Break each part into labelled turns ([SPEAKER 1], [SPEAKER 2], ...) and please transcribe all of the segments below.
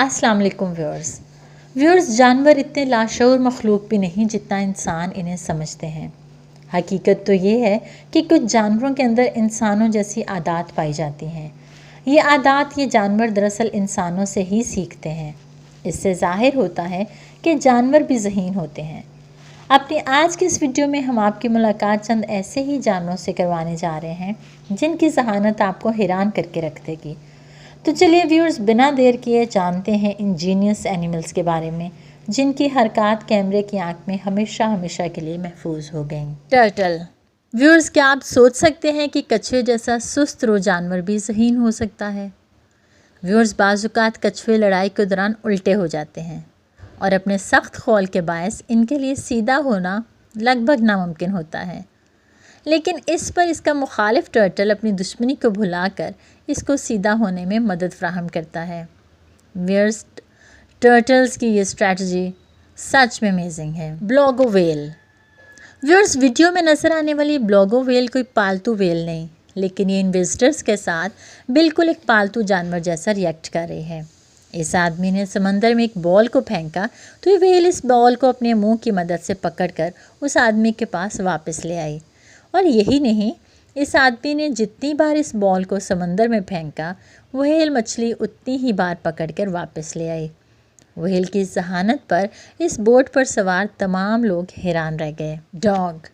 [SPEAKER 1] अस्सलाम वालेकुम व्यूअर्स, जानवर इतने लाशऊर मखलूक भी नहीं जितना इंसान इन्हें समझते हैं। हकीकत तो ये है कि कुछ जानवरों के अंदर इंसानों जैसी आदत पाई जाती हैं। ये जानवर दरअसल इंसानों से ही सीखते हैं। इससे ज़ाहिर होता है कि जानवर भी ज़हीन होते हैं। अपनी आज की इस वीडियो में हम आपकी मुलाकात चंद ऐसे ही जानवरों से करवाने जा रहे हैं जिनकी ज़हानत आपको हैरान करके रख देगी। तो चलिए व्यूअर्स, बिना देर किए जानते हैं इंजीनियस एनिमल्स के बारे में जिनकी हरकत कैमरे की आंख में हमेशा हमेशा के लिए महफूज हो गई। टर्टल। व्यूअर्स, क्या आप सोच सकते हैं कि कछुए जैसा सुस्त रो जानवर भी ज़हीन हो सकता है? व्यूअर्स, बाज़-औक़ात कछुए लड़ाई के दौरान उल्टे हो जाते हैं और अपने सख्त खौल के बायस इनके लिए सीधा होना लगभग नामुमकिन होता है। लेकिन इस पर इसका मुखालिफ टर्टल अपनी दुश्मनी को भुलाकर इसको सीधा होने में मदद फ्राहम करता है। व्यूअर्स, टर्टल्स की ये स्ट्रैटेजी सच में अमेजिंग है। ब्लॉगो व्हेल। व्यूअर्स, वीडियो में नज़र आने वाली ब्लॉगो व्हेल कोई पालतू व्हेल नहीं, लेकिन ये इन विजिटर्स के साथ बिल्कुल एक पालतू जानवर जैसा रिएक्ट कर रही है। इस आदमी ने समंदर में एक बॉल को फेंका तो ये व्हेल इस बॉल को अपने मुंह की मदद से पकड़कर उस आदमी के पास वापस ले आई। और यही नहीं, इस आदमी ने जितनी बार इस बॉल को समंदर में फेंका, व्हेल मछली उतनी ही बार पकड़कर वापस ले आई। व्हेल की ज़हानत पर इस बोट पर सवार तमाम लोग हैरान रह गए। डॉग।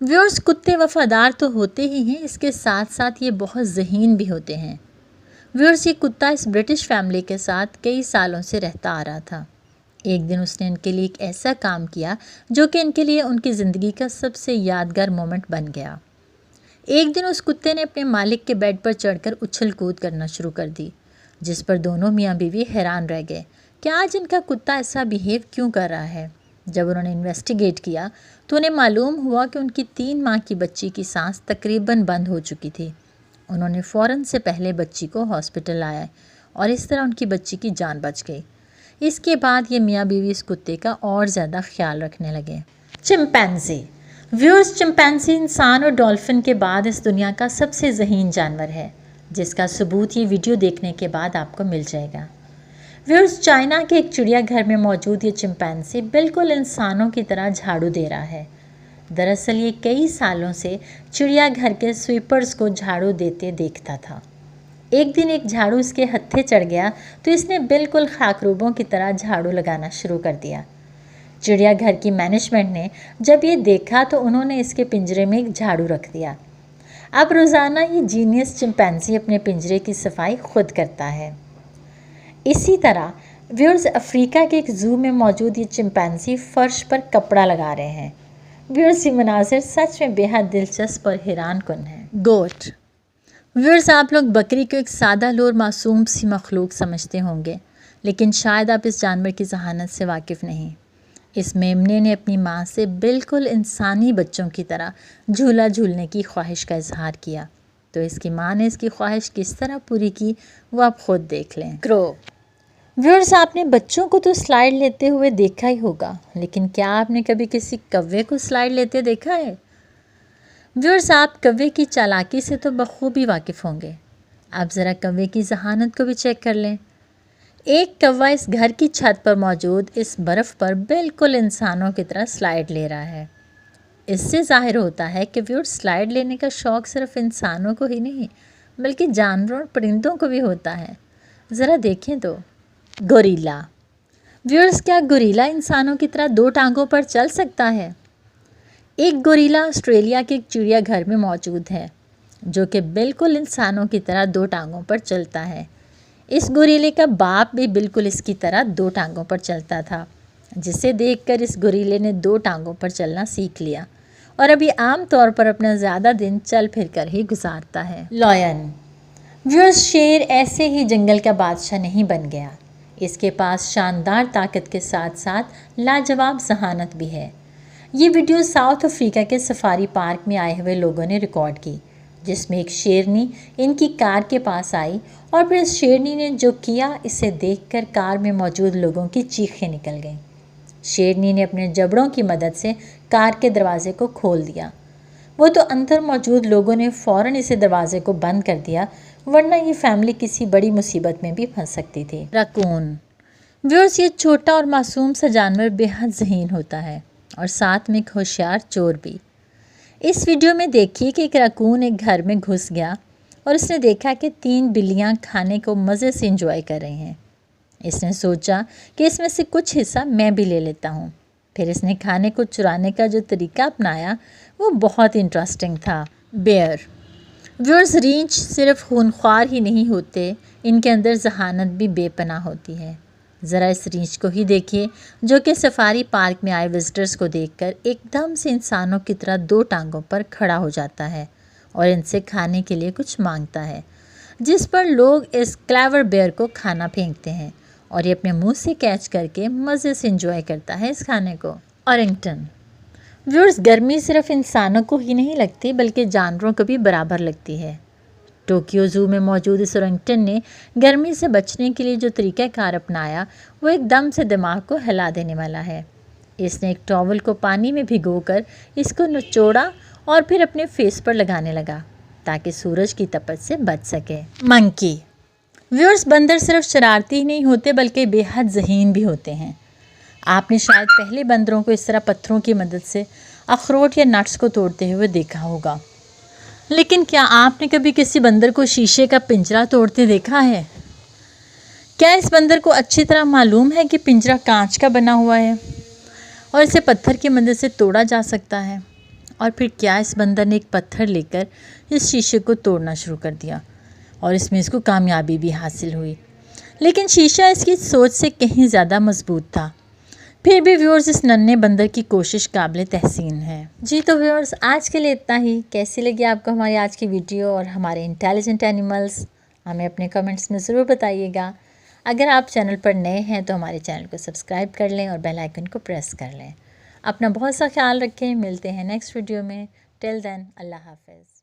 [SPEAKER 1] व्यूअर्स, कुत्ते वफादार तो होते ही हैं, इसके साथ साथ ये बहुत ज़हीन भी होते हैं। व्यूअर्स, ये कुत्ता इस ब्रिटिश फैमिली के साथ कई सालों से रहता आ रहा था। एक दिन उसने इनके लिए एक ऐसा काम किया जो कि इनके लिए उनकी ज़िंदगी का सबसे यादगार मोमेंट बन गया। एक दिन उस कुत्ते ने अपने मालिक के बेड पर चढ़कर उछल कूद करना शुरू कर दी, जिस पर दोनों मियाँ बीवी हैरान रह गए कि आज इनका कुत्ता ऐसा बिहेव क्यों कर रहा है। जब उन्होंने इन्वेस्टिगेट किया तो उन्हें मालूम हुआ कि उनकी 3 माह की बच्ची की सांस तकरीबन बंद हो चुकी थी। उन्होंने फ़ौरन से पहले बच्ची को हॉस्पिटल लाया और इस तरह उनकी बच्ची की जान बच गई। इसके बाद ये मियाँ बीवी इस कुत्ते का और ज़्यादा ख्याल रखने लगे। चिंपैंजी। व्यूअर्स, चिंपैंजी इंसान और डॉल्फिन के बाद इस दुनिया का सबसे ज़हीन जानवर है, जिसका सबूत ये वीडियो देखने के बाद आपको मिल जाएगा। व्यूअर्स, चाइना के एक चिड़ियाघर में मौजूद ये चिंपैंजी बिल्कुल इंसानों की तरह झाड़ू दे रहा है। दरअसल ये कई सालों से चिड़ियाघर के स्वीपर्स को झाड़ू देते देखता था। एक दिन एक झाड़ू इसके हत्थे चढ़ गया तो इसने बिल्कुल खाकरूबों की तरह झाड़ू लगाना शुरू कर दिया। चिड़ियाघर की मैनेजमेंट ने जब ये देखा तो उन्होंने इसके पिंजरे में एक झाड़ू रख दिया। अब रोज़ाना ये जीनियस चिंपैंजी अपने पिंजरे की सफाई खुद करता है। इसी तरह व्यूअर्स, अफ्रीका के एक ज़ू में मौजूद ये चिंपैंजी फ़र्श पर कपड़ा लगा रहे हैं। व्यूअर्स, ये मनाज़िर सच में बेहद दिलचस्प और हैरान कुन है। गोट। व्यूअर्स, आप लोग बकरी को एक सादा लोर मासूम सी मखलूक समझते होंगे, लेकिन शायद आप इस जानवर की ज़हानत से वाकिफ़ नहीं। इस मेमने ने अपनी माँ से बिल्कुल इंसानी बच्चों की तरह झूला झूलने की ख्वाहिश का इजहार किया। तो इसकी माँ ने इसकी ख्वाहिश किस तरह पूरी की वो आप ख़ुद देख लें। क्रो। व्यूअर्स, आपने बच्चों को तो स्लाइड लेते हुए देखा ही होगा, लेकिन क्या आपने कभी किसी कौवे को स्लाइड लेते देखा है? व्यूअर्स, आप कौवे की चालाकी से तो बखूबी वाकिफ़ होंगे। आप ज़रा कौवे की ज़हानत को भी चेक कर लें। एक कौवा इस घर की छत पर मौजूद इस बर्फ़ पर बिल्कुल इंसानों की तरह स्लाइड ले रहा है। इससे ज़ाहिर होता है कि व्यूअर्स, स्लाइड लेने का शौक़ सिर्फ इंसानों को ही नहीं बल्कि जानवरों और परिंदों को भी होता है। ज़रा देखें तो। गोरिल्ला। व्यूअर्स, क्या गोरिल्ला इंसानों की तरह 2 टांगों पर चल सकता है? एक गोरिल्ला ऑस्ट्रेलिया के एक चिड़ियाघर में मौजूद है जो कि बिल्कुल इंसानों की तरह 2 टांगों पर चलता है। इस गोरिल्ले का बाप भी बिल्कुल इसकी तरह 2 टांगों पर चलता था, जिसे देखकर इस गोरिल्ले ने 2 टांगों पर चलना सीख लिया और अभी आम तौर पर अपना ज़्यादा दिन चल फिर कर ही गुजारता है। लायन। व्यूअर्स, शेर ऐसे ही जंगल का बादशाह नहीं बन गया। इसके पास शानदार ताकत के साथ साथ लाजवाब ज़हानत भी है। ये वीडियो साउथ अफ्रीका के सफारी पार्क में आए हुए लोगों ने रिकॉर्ड की, जिसमें एक शेरनी इनकी कार के पास आई और फिर इस शेरनी ने जो किया, इसे देखकर कार में मौजूद लोगों की चीखें निकल गईं। शेरनी ने अपने जबड़ों की मदद से कार के दरवाजे को खोल दिया। वो तो अंदर मौजूद लोगों ने फ़ौरन इसे दरवाजे को बंद कर दिया, वरना ये फैमिली किसी बड़ी मुसीबत में भी फंस सकती थी। रकून। ویورز، یہ چھوٹا اور معصوم سا جانور بے حد ذہین ہوتا ہے اور ساتھ میں ایک ہوشیار چور بھی۔ اس ویڈیو میں دیکھیے کہ ایک راکون ایک گھر میں گھس گیا اور اس نے دیکھا کہ 3 بلیاں کھانے کو مزے سے انجوائے کر رہی ہیں۔ اس نے سوچا کہ اس میں سے کچھ حصہ میں بھی لے لیتا ہوں۔ پھر اس نے کھانے کو چرانے کا جو طریقہ اپنایا وہ بہت انٹرسٹنگ تھا۔ بیئر۔ ویورز، ریچھ صرف خونخوار ہی نہیں ہوتے، ان کے اندر ذہانت بھی بے پناہ ہوتی ہے۔ ذرا اس ریچھ کو ہی دیکھیے جو کہ سفاری پارک میں آئے وزٹرز کو دیکھ کر ایک دم سے انسانوں کی طرح 2 ٹانگوں پر کھڑا ہو جاتا ہے اور ان سے کھانے کے لیے کچھ مانگتا ہے، جس پر لوگ اس کلیور بیئر کو کھانا پھینکتے ہیں اور یہ اپنے منہ سے کیچ کر کے مزے سے انجوائے کرتا ہے اس کھانے کو۔ اورنگٹن۔ ویورز، گرمی صرف انسانوں کو ہی نہیں لگتی بلکہ جانوروں کو بھی برابر لگتی ہے۔ ٹوکیو زو میں موجود اس اورنگٹن نے گرمی سے بچنے کے لیے جو طریقہ کار اپنایا وہ ایک دم سے دماغ کو ہلا دینے والا ہے۔ اس نے ایک ٹاول کو پانی میں بھگو کر اس کو نچوڑا اور پھر اپنے فیس پر لگانے لگا تاکہ سورج کی تپش سے بچ سکے۔ منکی۔ ویورز، بندر صرف شرارتی ہی نہیں ہوتے بلکہ بے حد ذہین بھی ہوتے ہیں۔ آپ نے شاید پہلے بندروں کو اس طرح پتھروں کی مدد سے اخروٹ یا نٹس کو توڑتے ہوئے دیکھا ہوگا، لیکن کیا آپ نے کبھی کسی بندر کو شیشے کا پنجرا توڑتے دیکھا ہے؟ کیا اس بندر کو اچھی طرح معلوم ہے کہ پنجرا کانچ کا بنا ہوا ہے اور اسے پتھر کی مدد سے توڑا جا سکتا ہے؟ اور پھر کیا اس بندر نے ایک پتھر لے کر اس شیشے کو توڑنا شروع کر دیا اور اس میں اس کو کامیابی بھی حاصل ہوئی، لیکن شیشہ اس کی سوچ سے کہیں زیادہ مضبوط تھا۔ پھر بھی ویورز، اس ننھے بندر کی کوشش قابل تحسین ہے۔ جی تو ویورز، آج کے لیے اتنا ہی۔ کیسی لگی آپ کو ہماری آج کی ویڈیو اور ہمارے انٹیلیجنٹ اینیملز؟ ہمیں اپنے کمنٹس میں ضرور بتائیے گا۔ اگر آپ چینل پر نئے ہیں تو ہمارے چینل کو سبسکرائب کر لیں اور بیل آئیکن کو پریس کر لیں۔ اپنا بہت سا خیال رکھیں، ملتے ہیں نیکسٹ ویڈیو میں۔ ٹل دین، اللہ حافظ۔